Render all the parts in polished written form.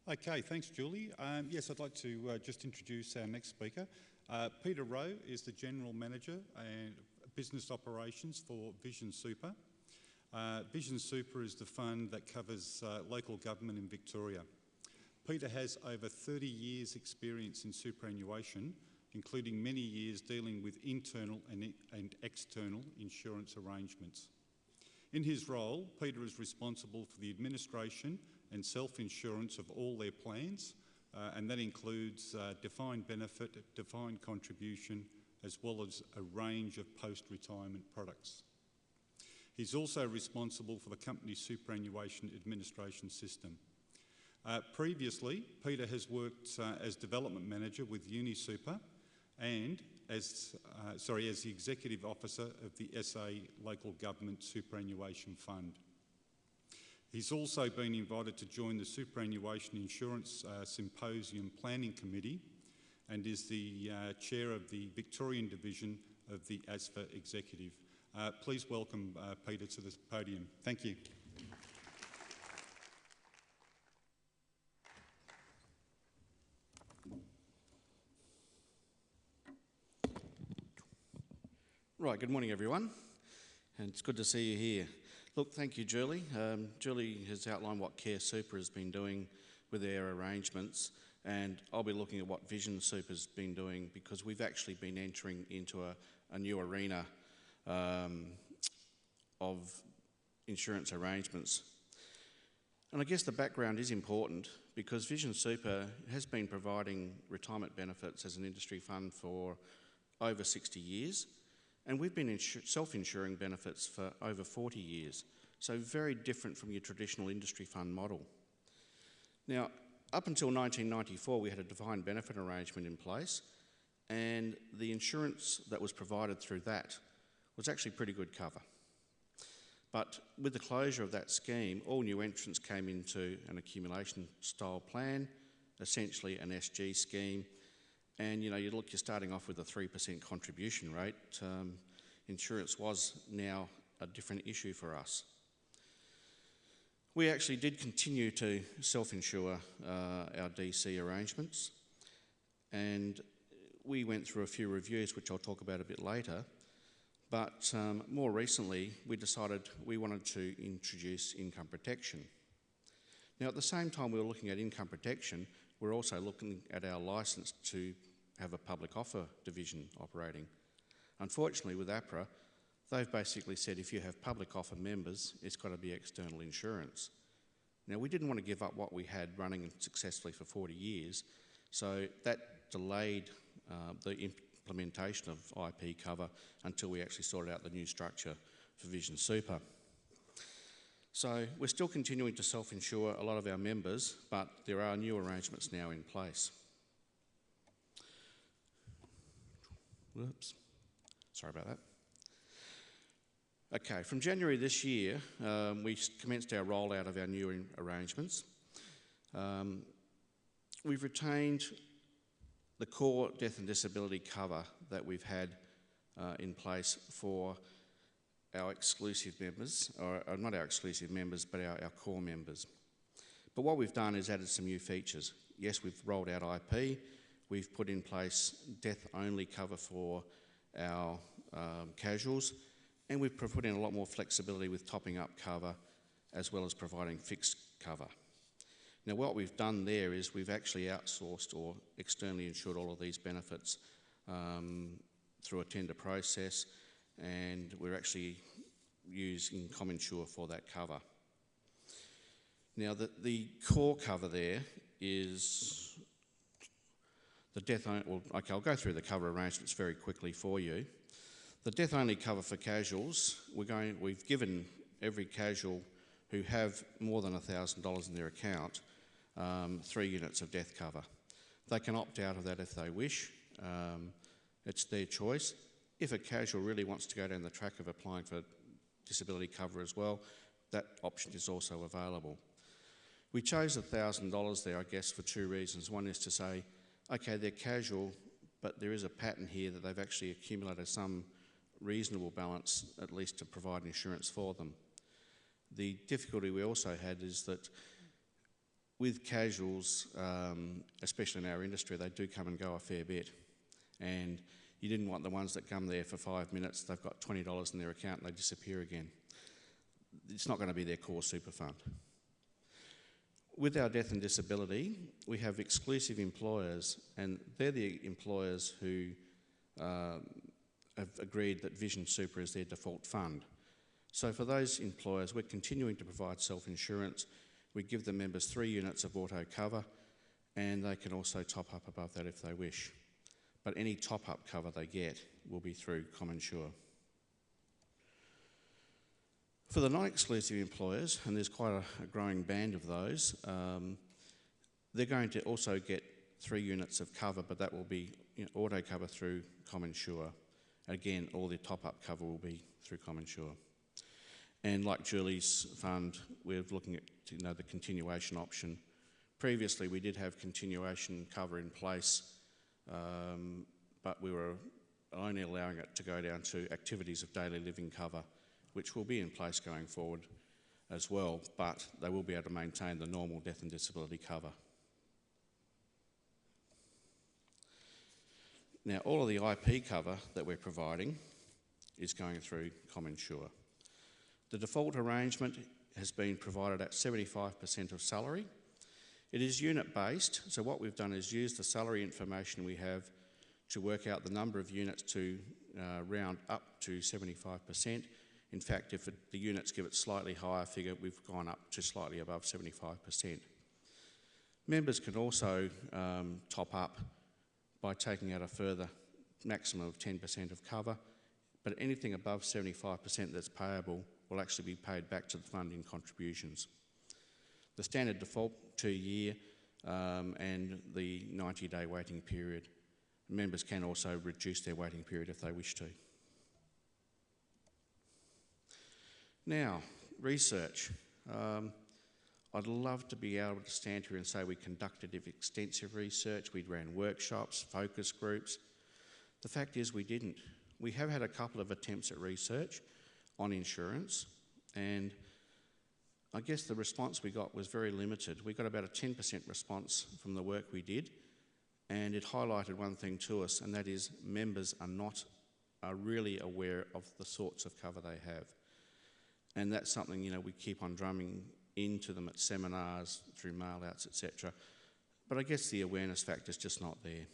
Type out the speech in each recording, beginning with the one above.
Okay, thanks, Julie. Yes, I'd like to just introduce our next speaker. Peter Rowe is the General Manager and Business Operations for Vision Super. Vision Super is the fund that covers local government in Victoria. Peter has over 30 years' experience in superannuation, including many years dealing with internal and external insurance arrangements. In his role, Peter is responsible for the administration and self-insurance of all their plans, and that includes defined benefit, defined contribution, as well as a range of post-retirement products. He's also responsible for the company's superannuation administration system. Previously, Peter has worked as Development Manager with UniSuper and as the Executive Officer of the SA Local Government Superannuation Fund. He's also been invited to join the Superannuation Insurance Symposium Planning Committee and is the Chair of the Victorian Division of the ASFA Executive. Please welcome Peter to the podium. Thank you. Right, good morning everyone, and it's good to see you here. Look, thank you Julie. Julie has outlined what Care Super has been doing with their arrangements, and I'll be looking at what Vision Super's been doing because we've actually been entering into a new arena of insurance arrangements. And I guess the background is important because Vision Super has been providing retirement benefits as an industry fund for over 60 years. And we've been self-insuring benefits for over 40 years, so very different from your traditional industry fund model. Now, up until 1994, we had a defined benefit arrangement in place, and the insurance that was provided through that was actually pretty good cover. But with the closure of that scheme, all new entrants came into an accumulation style plan, essentially an SG scheme. And you're starting off with a 3% contribution rate. Insurance was now a different issue for us. We actually did continue to self-insure our DC arrangements, and we went through a few reviews, which I'll talk about a bit later. But more recently, we decided we wanted to introduce income protection. Now, at the same time we were looking at income protection, we're also looking at our licence to have a public offer division operating. Unfortunately, with APRA, they've basically said if you have public offer members, it's got to be external insurance. Now, we didn't want to give up what we had running successfully for 40 years, so that delayed the implementation of IP cover until we actually sorted out the new structure for Vision Super. So we're still continuing to self-insure a lot of our members, but there are new arrangements now in place. Whoops, sorry about that. Okay, from January this year, we commenced our rollout of our new arrangements. We've retained the core death and disability cover that we've had in place for our exclusive members, or not our exclusive members, but our core members. But what we've done is added some new features. Yes, we've rolled out IP, we've put in place death-only cover for our casuals, and we've put in a lot more flexibility with topping up cover as well as providing fixed cover. Now, what we've done there is we've actually outsourced or externally insured all of these benefits through a tender process, and we're actually using ComInsure for that cover. Now, the core cover there is the death-only. Well, okay, I'll go through the cover arrangements very quickly for you. The death-only cover for casuals, we've given every casual who have more than $1,000 in their account 3 units of death cover. They can opt out of that if they wish. It's their choice. If a casual really wants to go down the track of applying for disability cover as well, that option is also available. We chose $1,000 there, I guess, for two reasons. One is to say, okay, they're casual, but there is a pattern here that they've actually accumulated some reasonable balance, at least to provide insurance for them. The difficulty we also had is that with casuals, especially in our industry, they do come and go a fair bit. And you didn't want the ones that come there for 5 minutes, they've got $20 in their account and they disappear again. It's not going to be their core super fund. With our death and disability, we have exclusive employers, and they're the employers who have agreed that Vision Super is their default fund. So for those employers, we're continuing to provide self-insurance. We give the members 3 units of auto cover, and they can also top up above that if they wish. But any top-up cover they get will be through ComInsure. For the non-exclusive employers, and there's quite a growing band of those, they're going to also get 3 units of cover, but that will be auto cover through ComInsure. Again, all the top-up cover will be through ComInsure. And like Julie's fund, we're looking at the continuation option. Previously, we did have continuation cover in place, but we were only allowing it to go down to activities of daily living cover, which will be in place going forward as well, but they will be able to maintain the normal death and disability cover. Now, all of the IP cover that we're providing is going through ComInsure. The default arrangement has been provided at 75% of salary. It is unit-based, so what we've done is use the salary information we have to work out the number of units to round up to 75%. In fact, if the units give it slightly higher figure, we've gone up to slightly above 75%. Members can also top up by taking out a further maximum of 10% of cover, but anything above 75% that's payable will actually be paid back to the fund in contributions. The standard default 2-year and the 90-day waiting period. Members can also reduce their waiting period if they wish to. Now, research. I'd love to be able to stand here and say we conducted extensive research, we ran workshops, focus groups. The fact is we didn't. We have had a couple of attempts at research on insurance, and I guess the response we got was very limited. We got about a 10% response from the work we did, and it highlighted one thing to us, and that is members are really aware of the sorts of cover they have. And that's something, we keep on drumming into them at seminars, through mail-outs, etc. But I guess the awareness factor is just not there.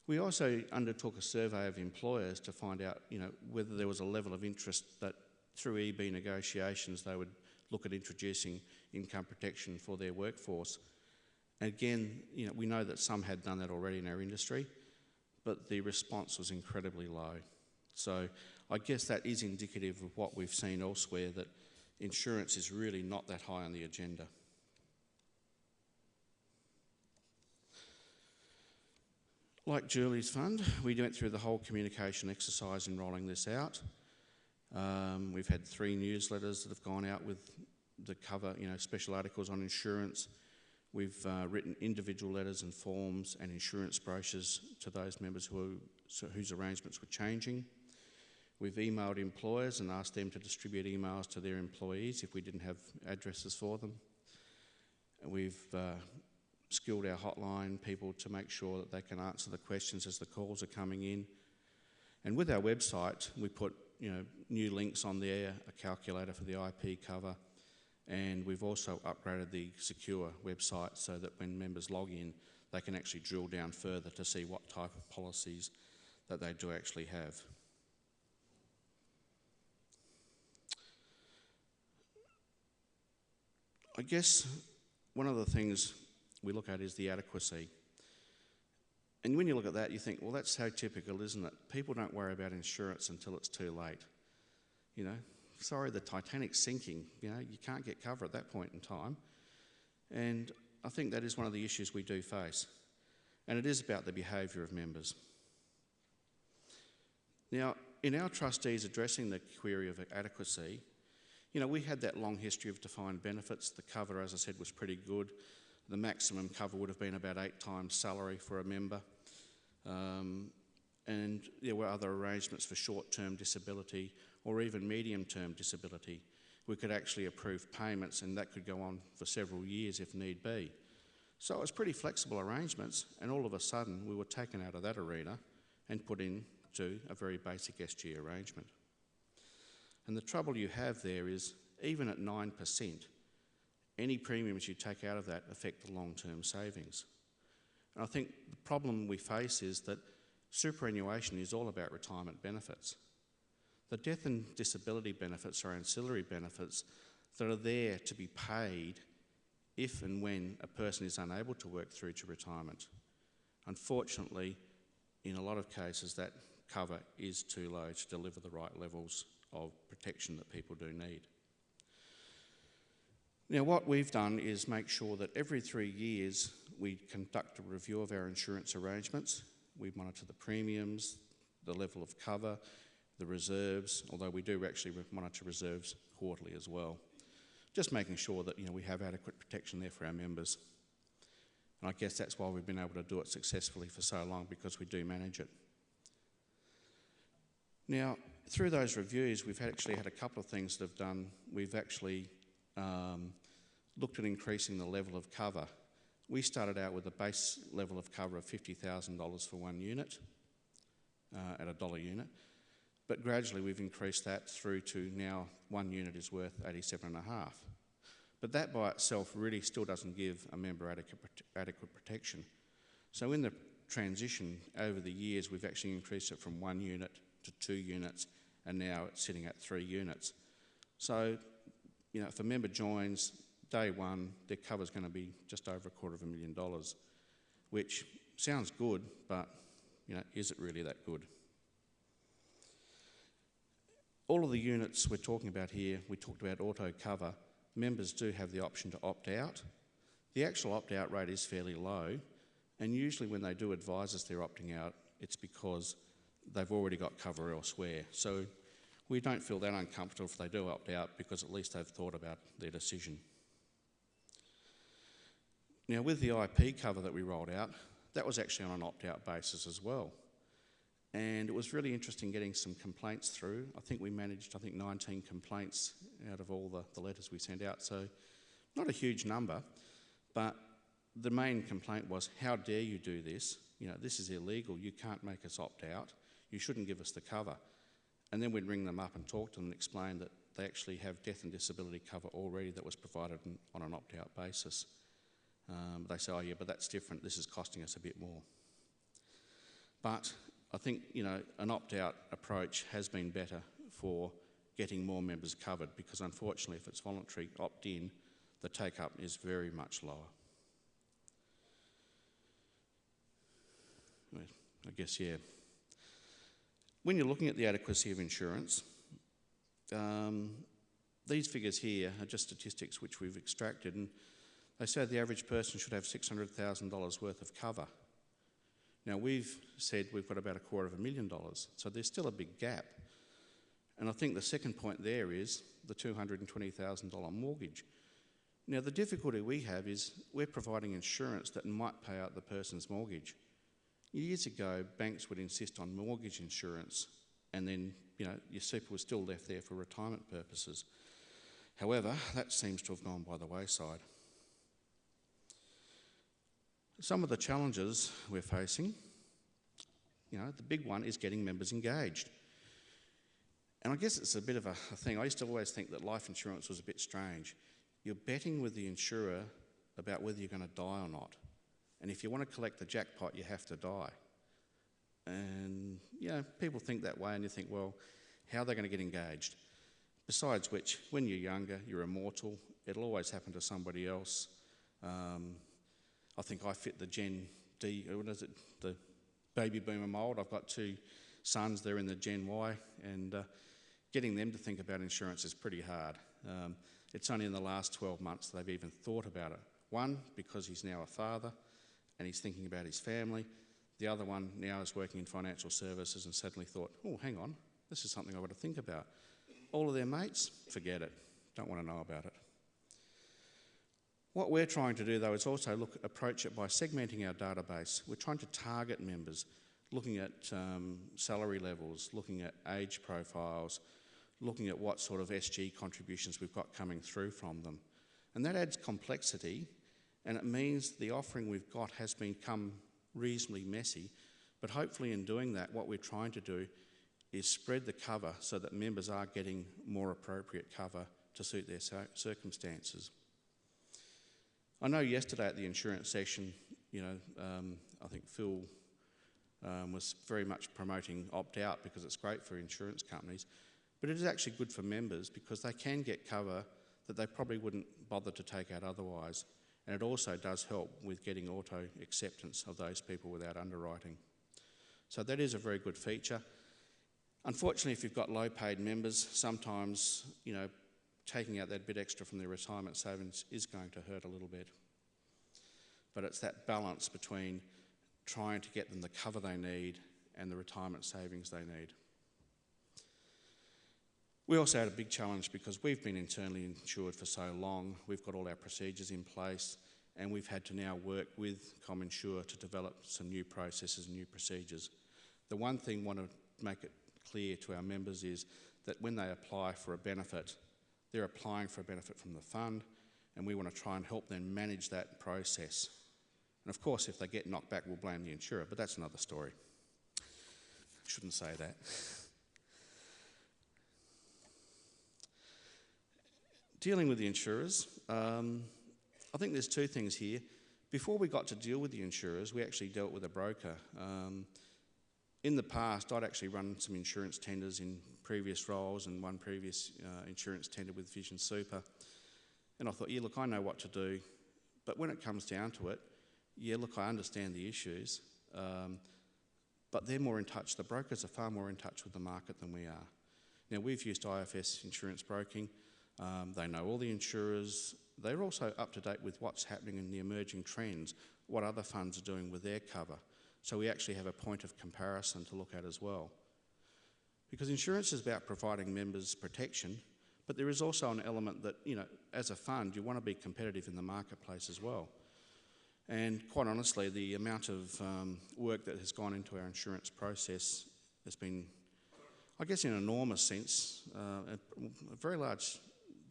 We also undertook a survey of employers to find out, whether there was a level of interest that through EB negotiations they would look at introducing income protection for their workforce. Again, we know that some had done that already in our industry, but the response was incredibly low. So I guess that is indicative of what we've seen elsewhere, that insurance is really not that high on the agenda. Like Julie's fund, we went through the whole communication exercise in rolling this out. We've had 3 newsletters that have gone out with the cover, special articles on insurance. We've written individual letters and forms and insurance brochures to those members whose arrangements were changing. We've emailed employers and asked them to distribute emails to their employees if we didn't have addresses for them. We've skilled our hotline people to make sure that they can answer the questions as the calls are coming in. And with our website, we put new links on there, a calculator for the IP cover, and we've also upgraded the secure website so that when members log in, they can actually drill down further to see what type of policies that they do actually have. I guess one of the things we look at is the adequacy. And when you look at that, you think, well, that's so typical, isn't it? People don't worry about insurance until it's too late. Sorry, the Titanic's sinking. You can't get cover at that point in time. And I think that is one of the issues we do face. And it is about the behaviour of members. Now, in our trustees addressing the query of adequacy, we had that long history of defined benefits. The cover, as I said, was pretty good. The maximum cover would have been about 8 times salary for a member. And there were other arrangements for short-term disability or even medium-term disability. we could actually approve payments, and that could go on for several years if need be. So it was pretty flexible arrangements, and all of a sudden we were taken out of that arena and put into a very basic SG arrangement. And the trouble you have there is, even at 9%, any premiums you take out of that affect the long-term savings. And I think the problem we face is that superannuation is all about retirement benefits. The death and disability benefits are ancillary benefits that are there to be paid if and when a person is unable to work through to retirement. Unfortunately, in a lot of cases, that cover is too low to deliver the right levels of protection that people do need. Now, what we've done is make sure that every 3 years we conduct a review of our insurance arrangements. We monitor the premiums, the level of cover, the reserves, although we do actually monitor reserves quarterly as well. Just making sure that we have adequate protection there for our members. And I guess that's why we've been able to do it successfully for so long, because we do manage it. Now, through those reviews, we've actually had a couple of things that have done. We've actually looked at increasing the level of cover. We started out with a base level of cover of $50,000 for one unit, at $1 unit, but gradually we've increased that through to now one unit is worth $87.5. But that by itself really still doesn't give a member adequate protection. So in the transition over the years, we've actually increased it from 1 unit to 2 units, and now it's sitting at 3 units. So, if a member joins day one, their cover's going to be just over $250,000, which sounds good, but is it really that good? All of the units we're talking about here, we talked about auto cover. Members do have the option to opt out. The actual opt-out rate is fairly low, and usually when they do advise us they're opting out, it's because they've already got cover elsewhere. So we don't feel that uncomfortable if they do opt out, because at least they've thought about their decision. Now, with the IP cover that we rolled out, that was actually on an opt-out basis as well. And it was really interesting getting some complaints through. I think we managed, 19 complaints out of all the letters we sent out. So not a huge number, but the main complaint was, how dare you do this? This is illegal. You can't make us opt out. You shouldn't give us the cover. And then we'd ring them up and talk to them and explain that they actually have death and disability cover already that was provided on an opt-out basis. They say, oh yeah, but that's different. This is costing us a bit more. But I think, an opt-out approach has been better for getting more members covered, because unfortunately, if it's voluntary opt-in, the take-up is very much lower. I guess, yeah. When you're looking at the adequacy of insurance, these figures here are just statistics which we've extracted, and they say the average person should have $600,000 worth of cover. Now, we've said we've got about $250,000, so there's still a big gap. And I think the second point there is the $220,000 mortgage. Now, the difficulty we have is we're providing insurance that might pay out the person's mortgage. Years ago, banks would insist on mortgage insurance, and then, your super was still left there for retirement purposes. However, that seems to have gone by the wayside. Some of the challenges we're facing, the big one is getting members engaged. And I guess it's a bit of a thing. I used to always think that life insurance was a bit strange. You're betting with the insurer about whether you're going to die or not. And if you want to collect the jackpot, you have to die. And, people think that way, and you think, well, how are they going to get engaged? Besides which, when you're younger, you're immortal. It'll always happen to somebody else. I think I fit the Gen D, the baby boomer mould. I've got 2 sons, they're in the Gen Y, and getting them to think about insurance is pretty hard. It's only in the last 12 months they've even thought about it. One, because he's now a father and he's thinking about his family. The other one now is working in financial services and suddenly thought, oh, hang on, this is something I've got to think about. All of their mates, forget it, don't want to know about it. What we're trying to do, though, is also approach it by segmenting our database. We're trying to target members, looking at salary levels, looking at age profiles, looking at what sort of SG contributions we've got coming through from them. And that adds complexity, and it means the offering we've got has become reasonably messy, but hopefully in doing that, what we're trying to do is spread the cover so that members are getting more appropriate cover to suit their circumstances. I know yesterday at the insurance session, I think Phil was very much promoting opt-out because it's great for insurance companies, but it is actually good for members because they can get cover that they probably wouldn't bother to take out otherwise. And it also does help with getting auto acceptance of those people without underwriting. So that is a very good feature. Unfortunately, if you've got low-paid members, sometimes, taking out that bit extra from their retirement savings is going to hurt a little bit. But it's that balance between trying to get them the cover they need and the retirement savings they need. We also had a big challenge because we've been internally insured for so long, we've got all our procedures in place, and we've had to now work with ComInsure to develop some new processes and new procedures. The one thing I want to make it clear to our members is that when they apply for a benefit, they're applying for a benefit from the fund, and we want to try and help them manage that process. And of course, if they get knocked back, we'll blame the insurer, but that's another story. Shouldn't say that. Dealing with the insurers, I think there's two things here. Before we got to deal with the insurers, we actually dealt with a broker. In the past, I'd actually run some insurance tenders in previous roles and one previous insurance tender with Vision Super. And I thought, yeah, look, I know what to do. But when it comes down to it, yeah, look, I understand the issues, but they're more in touch. The brokers are far more in touch with the market than we are. Now, we've used IFS insurance broking. They know all the insurers. They're also up to date with what's happening in the emerging trends, what other funds are doing with their cover. So we actually have a point of comparison to look at as well. Because insurance is about providing members protection, but there is also an element that, as a fund, you want to be competitive in the marketplace as well. And quite honestly, the amount of work that has gone into our insurance process has been, I guess in an enormous sense, a very large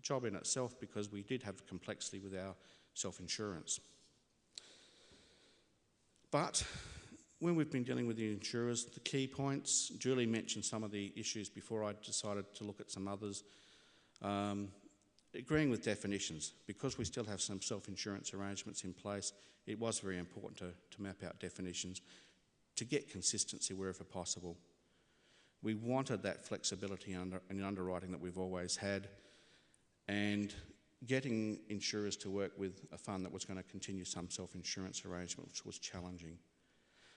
job in itself because we did have complexity with our self-insurance. But when we've been dealing with the insurers, the key points, Julie mentioned some of the issues before I decided to look at some others. Agreeing with definitions, because we still have some self-insurance arrangements in place, it was very important to map out definitions to get consistency wherever possible. We wanted that flexibility in underwriting that we've always had, and getting insurers to work with a fund that was going to continue some self-insurance arrangement, which was challenging.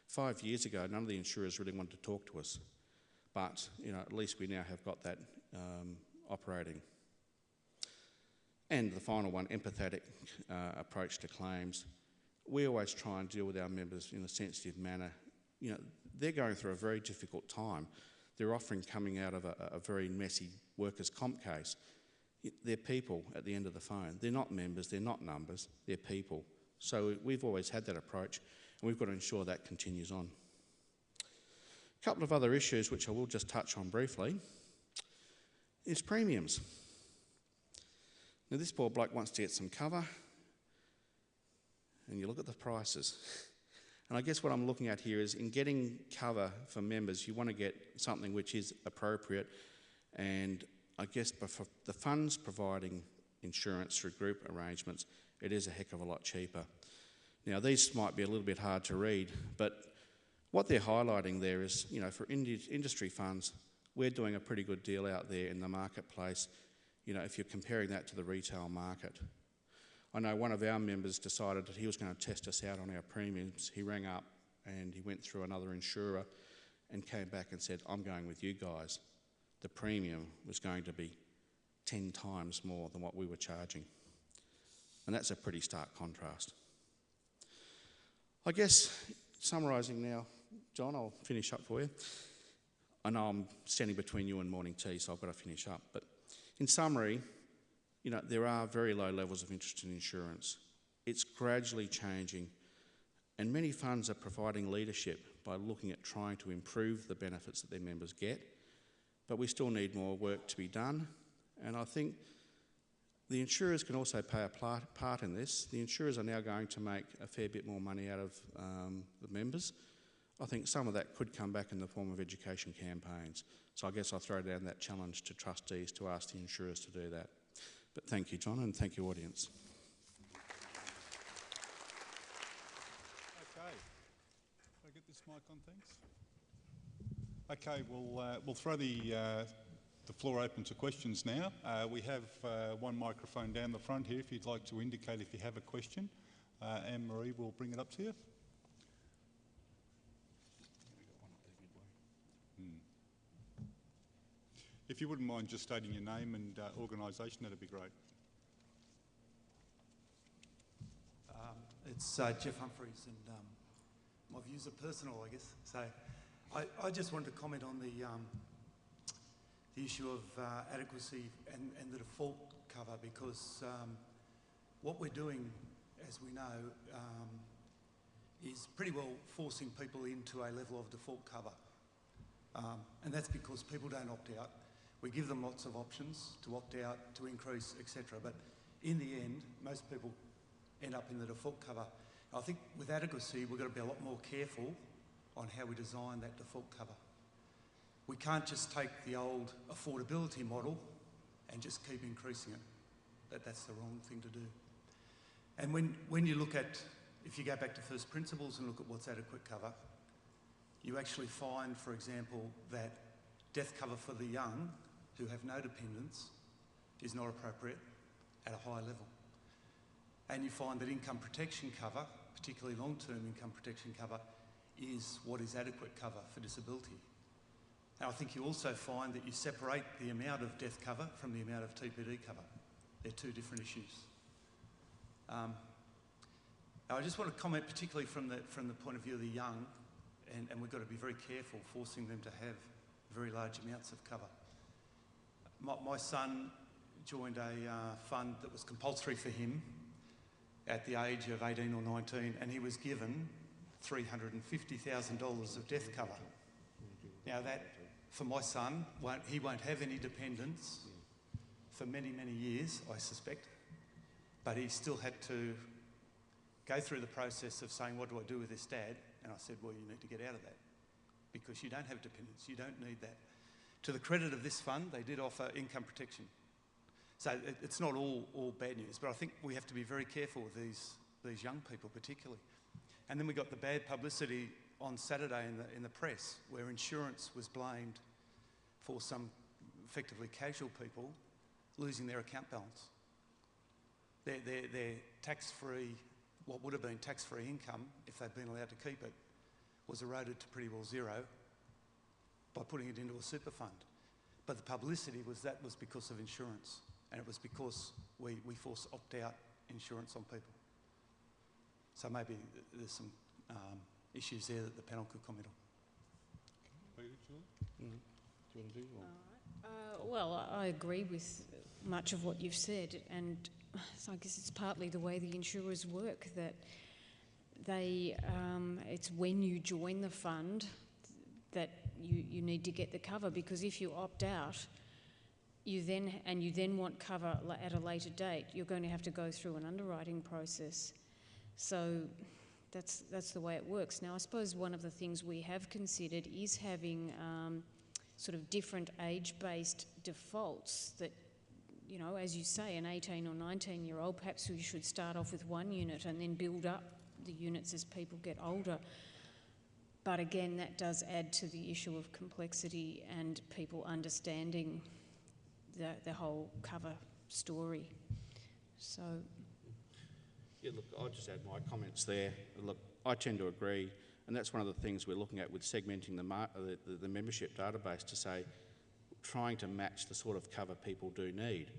5 years ago, none of the insurers really wanted to talk to us, but at least we now have got that operating. And the final one, empathetic approach to claims. We always try and deal with our members in a sensitive manner. They're going through a very difficult time. They're often coming out of a very messy workers' comp case. They're people at the end of the phone. They're not members, they're not numbers, they're people. So we've always had that approach, and we've got to ensure that continues on. A couple of other issues which I will just touch on briefly is premiums. Now this poor bloke wants to get some cover, and you look at the prices. And I guess what I'm looking at here is in getting cover for members, you want to get something which is appropriate, and I guess for the funds providing insurance through group arrangements, it is a heck of a lot cheaper. Now these might be a little bit hard to read, but what they're highlighting there is, for industry funds, we're doing a pretty good deal out there in the marketplace, if you're comparing that to the retail market. I know one of our members decided that he was going to test us out on our premiums. He rang up and he went through another insurer and came back and said, I'm going with you guys. The premium was going to be 10 times more than what we were charging. And that's a pretty stark contrast. I guess, summarising now, John, I'll finish up for you. I know I'm standing between you and morning tea, so I've got to finish up. But in summary, there are very low levels of interest in insurance. It's gradually changing, and many funds are providing leadership by looking at trying to improve the benefits that their members get, but we still need more work to be done. And I think the insurers can also play a part in this. The insurers are now going to make a fair bit more money out of the members. I think some of that could come back in the form of education campaigns. So I guess I'll throw down that challenge to trustees to ask the insurers to do that. But thank you, John, and thank you, audience. Okay. Can I get this mic on, thanks? Okay, we'll throw the floor open to questions now. We have one microphone down the front here if you'd like to indicate if you have a question. Anne-Marie will bring it up to you. If you wouldn't mind just stating your name and organisation, that'd be great. It's Jeff Humphreys, and my views are personal, I guess. So I just wanted to comment on the issue of adequacy and the default cover, because what we're doing, as we know, is pretty well forcing people into a level of default cover. And that's because people don't opt out. We give them lots of options to opt out, to increase, etc. But in the end, most people end up in the default cover. I think with adequacy, we've got to be a lot more careful on how we design that default cover. We can't just take the old affordability model and just keep increasing it. That's the wrong thing to do. And when you look at, if you go back to first principles and look at what's adequate cover, you actually find, for example, that death cover for the young who have no dependents is not appropriate at a high level. And you find that income protection cover, particularly long-term income protection cover, is what is adequate cover for disability. And I think you also find that you separate the amount of death cover from the amount of TPD cover. They're two different issues. I just want to comment particularly from the point of view of the young, and we've got to be very careful forcing them to have very large amounts of cover. My son joined a fund that was compulsory for him at the age of 18 or 19, and he was given $350,000 of death cover. Now that, for my son, he won't have any dependents for many, many years, I suspect, but he still had to go through the process of saying, what do I do with this, Dad? And I said, well, you need to get out of that because you don't have dependents, you don't need that. To the credit of this fund, they did offer income protection. So it's not all bad news, but I think we have to be very careful with these young people particularly. And then we got the bad publicity on Saturday in the press where insurance was blamed for some effectively casual people losing their account balance. Their tax-free, what would have been tax-free income, if they'd been allowed to keep it, was eroded to pretty well zero by putting it into a super fund. But the publicity was because of insurance, and it was because we force opt-out insurance on people. So maybe there's some issues there that the panel could comment on. Do you want to do more? Well, I agree with much of what you've said, and so I guess it's partly the way the insurers work, that it's when you join the fund that you need to get the cover, because if you opt out, you then want cover at a later date, you're going to have to go through an underwriting process. So that's the way it works. Now, I suppose one of the things we have considered is having sort of different age-based defaults that, you know, as you say, an 18 or 19-year-old, perhaps we should start off with one unit and then build up the units as people get older. But again, that does add to the issue of complexity and people understanding the whole cover story. So... Yeah, look, I'll just add my comments there. Look, I tend to agree, and that's one of the things we're looking at with segmenting the membership database, to say, trying to match the sort of cover people do need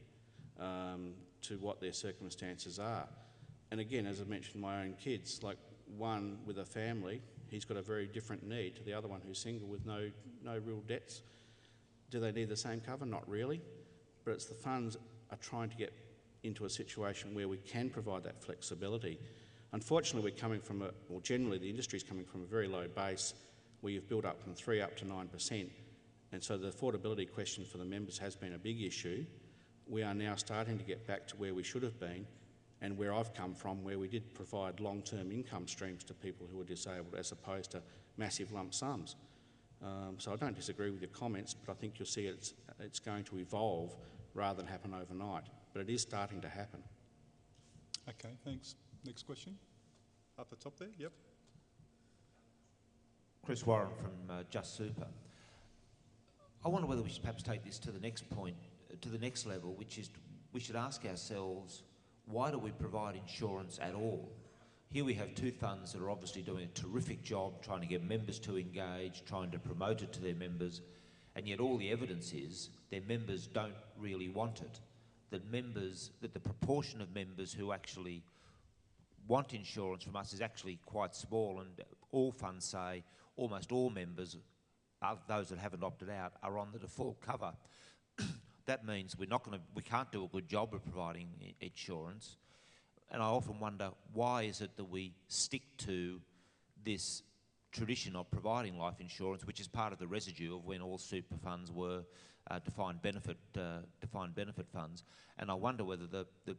to what their circumstances are. And again, as I mentioned, my own kids, like one with a family, he's got a very different need to the other one who's single with no real debts. Do they need the same cover? Not really. But it's the funds are trying to get into a situation where we can provide that flexibility. Unfortunately, we're coming from generally the industry's coming from a very low base where you've built up from 3 up to 9%, And so the affordability question for the members has been a big issue. We are now starting to get back to where we should have been, and where I've come from, where we did provide long-term income streams to people who are disabled as opposed to massive lump sums. So I don't disagree with your comments, but I think you'll see it's going to evolve rather than happen overnight. But it is starting to happen. Okay, thanks. Next question. Up the top there, yep. Chris Warren from Just Super. I wonder whether we should perhaps take this to the next point, to the next level, which is we should ask ourselves, why do we provide insurance at all? Here we have two funds that are obviously doing a terrific job trying to get members to engage, trying to promote it to their members, and yet all the evidence is their members don't really want it. That the proportion of members who actually want insurance from us is actually quite small, and all funds say almost all members, those that haven't opted out, are on the default cover. That means we can't do a good job of providing insurance. And I often wonder, why is it that we stick to this tradition of providing life insurance, which is part of the residue of when all super funds were defined benefit funds. And I wonder whether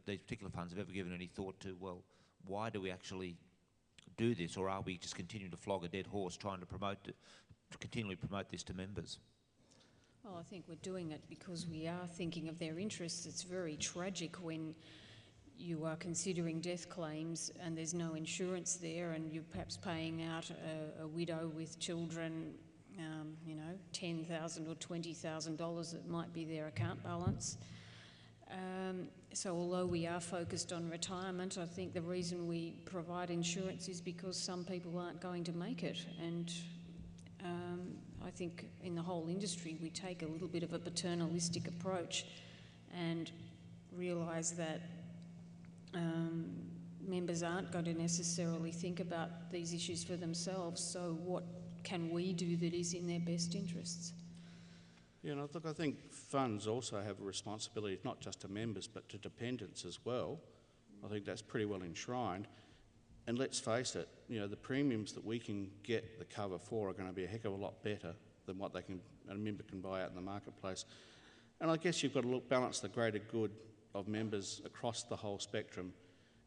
these particular funds have ever given any thought to, well, why do we actually do this, or are we just continuing to flog a dead horse trying to continually promote this to members? Well, I think we're doing it because we are thinking of their interests. It's very tragic when you are considering death claims and there's no insurance there, and you're perhaps paying out a widow with children, $10,000 or $20,000 that might be their account balance. So although we are focused on retirement, I think the reason we provide insurance is because some people aren't going to make it. And I think in the whole industry we take a little bit of a paternalistic approach and realise that members aren't going to necessarily think about these issues for themselves. So what can we do that is in their best interests? Yeah, and look, I think funds also have a responsibility not just to members but to dependents as well. I think that's pretty well enshrined. And let's face it, the premiums that we can get the cover for are going to be a heck of a lot better than what a member can buy out in the marketplace. And I guess you've got to balance the greater good of members across the whole spectrum.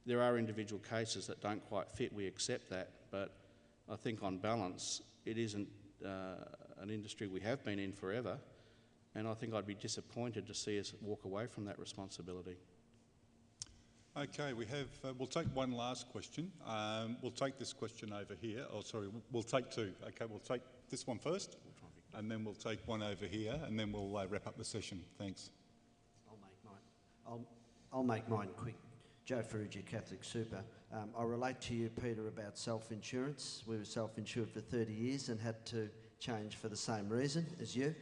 There are individual cases that don't quite fit, we accept that, but I think on balance it isn't an industry we have been in forever, and I think I'd be disappointed to see us walk away from that responsibility. Okay, we'll take one last question. We'll take this question over here. Oh, sorry, we'll take two. Okay, we'll take this one first, and then we'll take one over here, and then we'll wrap up the session. Thanks. I'll make mine quick. Joe Ferrugia, Catholic Super. I relate to you, Peter, about self-insurance. We were self-insured for 30 years and had to change for the same reason as you.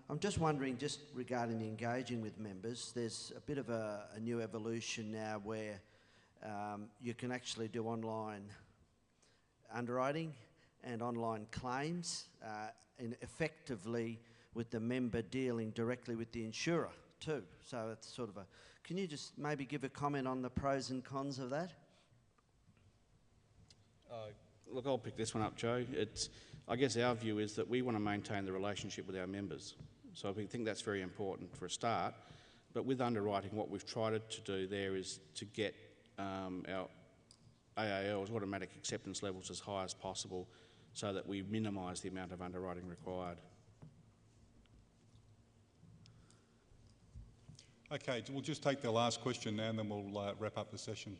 I'm just wondering, just regarding engaging with members, there's a bit of a new evolution now where you can actually do online underwriting and online claims, and effectively with the member dealing directly with the insurer too. So it's sort of can you just maybe give a comment on the pros and cons of that? Look, I'll pick this one up, Joe. I guess our view is that we want to maintain the relationship with our members. So we think that's very important for a start. But with underwriting, what we've tried to do there is to get our AAL's automatic acceptance levels as high as possible so that we minimise the amount of underwriting required. Okay, we'll just take the last question now and then we'll wrap up the session.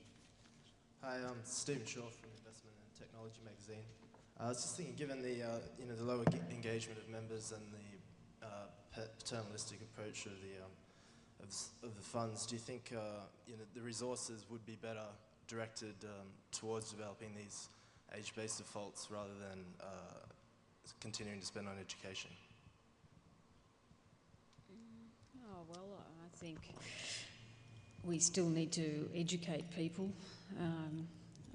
Hi, I'm Stephen Shaw from Investment and Technology magazine. I was just thinking, given the the lower engagement of members and the paternalistic approach of the funds, do you think the resources would be better directed towards developing these age-based defaults rather than continuing to spend on education? Oh, well, I think we still need to educate people.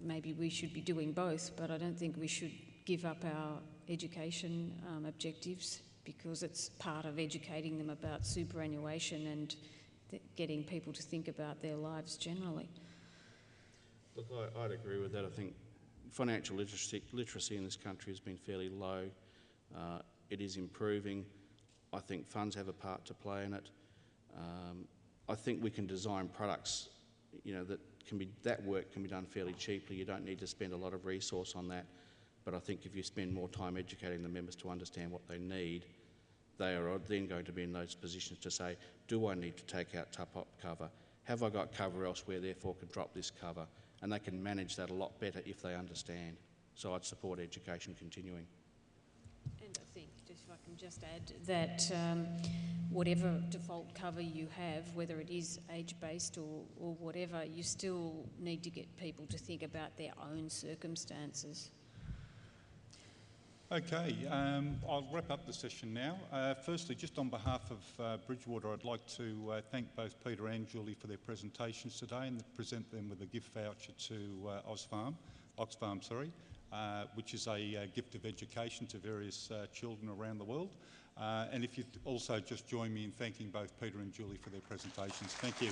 Maybe we should be doing both, but I don't think we should give up our education objectives, because it's part of educating them about superannuation and getting people to think about their lives generally. Look, I'd agree with that. I think financial literacy in this country has been fairly low. It is improving. I think funds have a part to play in it. I think we can design products, that work can be done fairly cheaply. You don't need to spend a lot of resource on that. But I think if you spend more time educating the members to understand what they need, they are then going to be in those positions to say, do I need to take out top-up cover? Have I got cover elsewhere, therefore can drop this cover? And they can manage that a lot better if they understand. So I'd support education continuing. And I think, if I can just add, that whatever default cover you have, whether it is age-based or whatever, you still need to get people to think about their own circumstances. Okay, I'll wrap up the session now. Firstly, just on behalf of Bridgewater, I'd like to thank both Peter and Julie for their presentations today and present them with a gift voucher to Oxfam, which is a gift of education to various children around the world. And if you'd also just join me in thanking both Peter and Julie for their presentations. Thank you.